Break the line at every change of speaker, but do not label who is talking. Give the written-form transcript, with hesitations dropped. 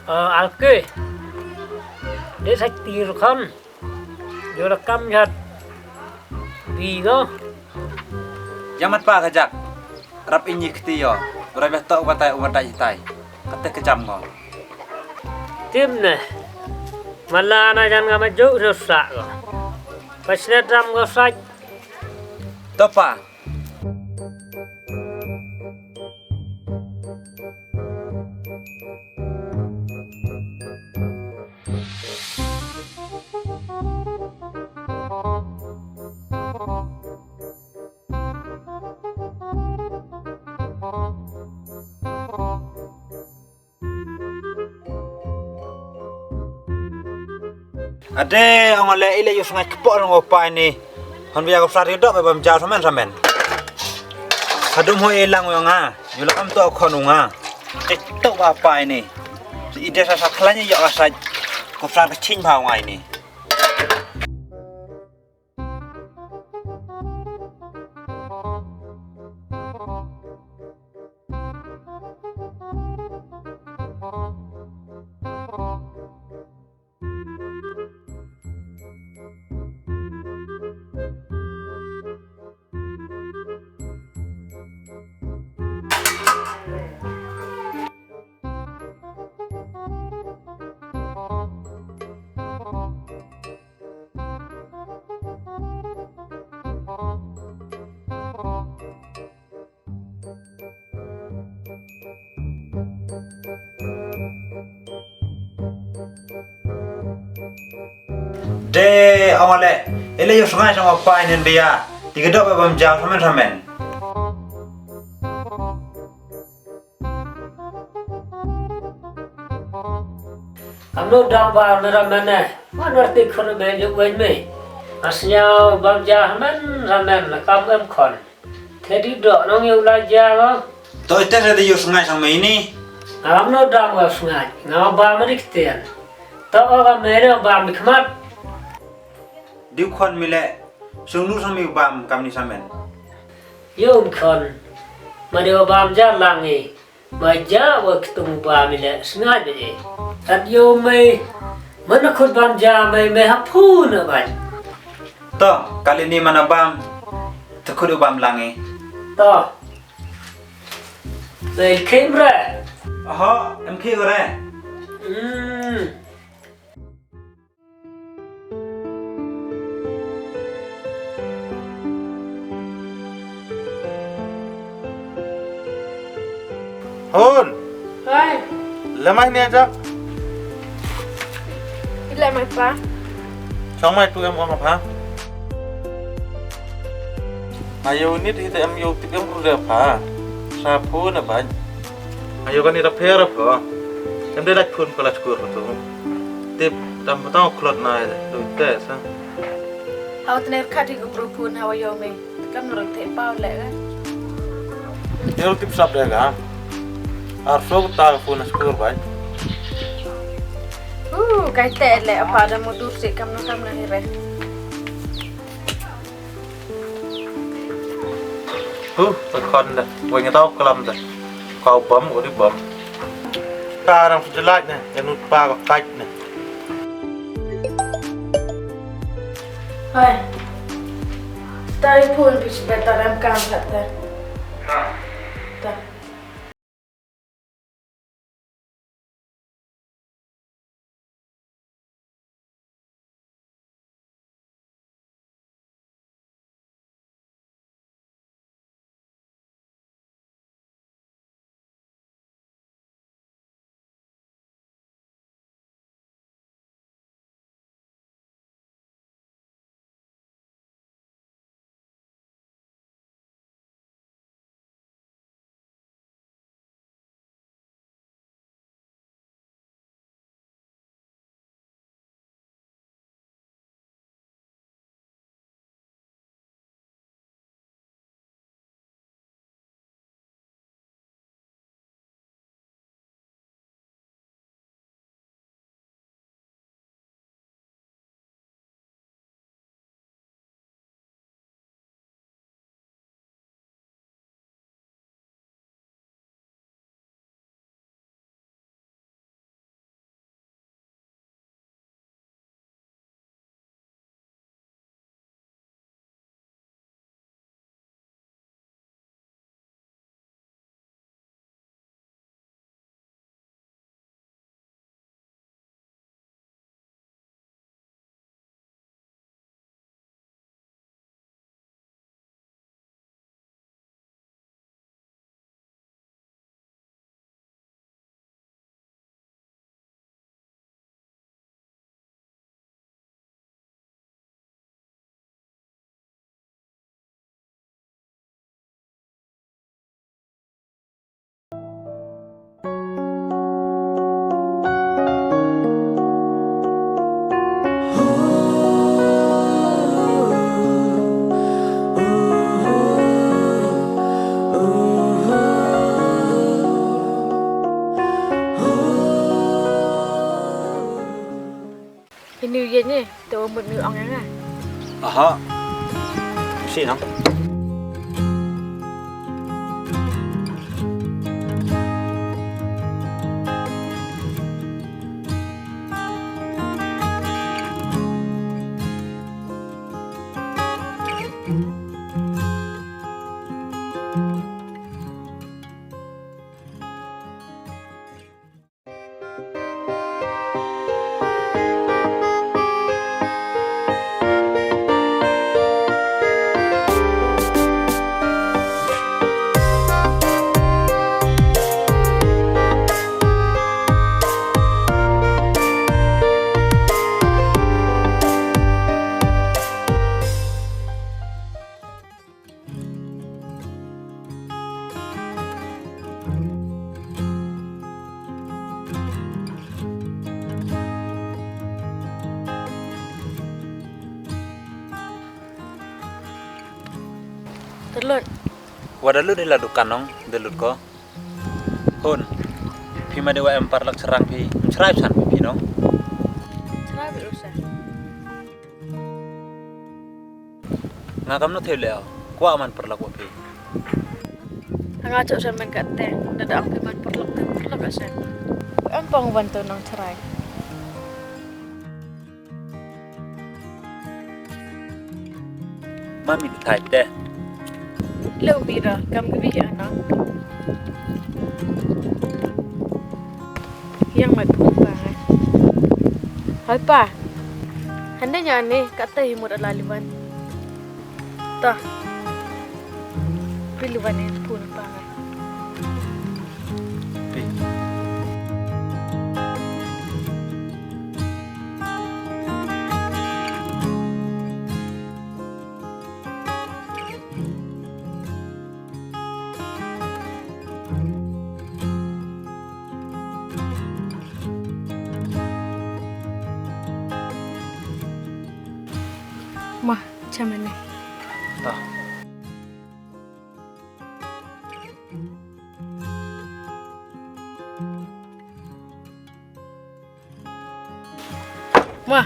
Alke, để sạch tì rồi không? Giờ là cam nhật. Vì đó.
Jamat pa kajak. Rap inyi ketiyo. Berapa tau batai umatai tai. Kata kejam ngo.
Tim nè. Mà là na jangan maju rồi sạ rồi. Pasnya ram go sạch.
Topa. Ade ang ole ile yus ngai kepok ng opa ini. Hon biya kopsar hidup bebam jauh samen. Hadum ho elang yo nga. Yula am to khonu nga. To apa ini. Ide sa saklanya yo asaj. Kopsar kecing bau ngai ini. De awale ele yo sungai sama pa ini dia tiga dok bebam jauh samen.
Kamu dah bar nera mana? Mana arti khon me juk wen me? Asnya bam jah men ramen la kam em khon. Thedi dok nong yu la ja go.
To ite ada yo sungai sama ini.
Kamu dah bar sungai. Ngau ba merik tian. To ga mere ba mikmat.
Diu kon mile sunglu sami bam kam ni samen.
Yum khon. Mà điều bám ra làng nghề mà giá và tung bám là ngay vậy thật yêu mày mà nó không bám ra mày hấp thu nữa vậy
To kali ini mana bam tekudu bam langi.
to đây kiếm ra
Em khi rồi đấy.
Hôn,
Hai,
lemah ni aja.
ile mai pa.
Chong mai tu em ong apa? Ayo ni ti em yo ti em ru apa? Sa phu na ban. Ayo kan ni repair apa? Em dia dak phun kelas kur tu. Tip tam tao klot nai tu te sa.
Hau tener khati ko propun hau yo me. Kam nurang te pau le ga.
Yo tip sap dia ga. Arso ta phun skur ban.
Kai te le apa da modur se kam na hire.
Ta kon dah. Wei tao kelam dah. Kau bom ko di bom. Ta rang sejelak ni, yang nut pa ko kaj ni.
Hai. Tai pun bis betaram kam kata. Ta.
Aha. Si nang.
Terlut.
Wadalu di ladukan nong, delut ko. Hun. Pima dewa empar lak serang pi. Cerai san pi nong.
Cerai berusaha.
Ngakam no tele. Kwa aman perlaku pi.
Ngacok sama kate. Dadak ang piman perlok asa. Ampang bantu nang cerai.
Mami di type deh.
Lâu bira kam ke bihi anak. Yang mai pun bangai. Hai pa. Hande nyane kata himur alaliban. Tah. Piluan ni pun bangai.
Pi.
Mah, macam mana?
Tah.
Mah,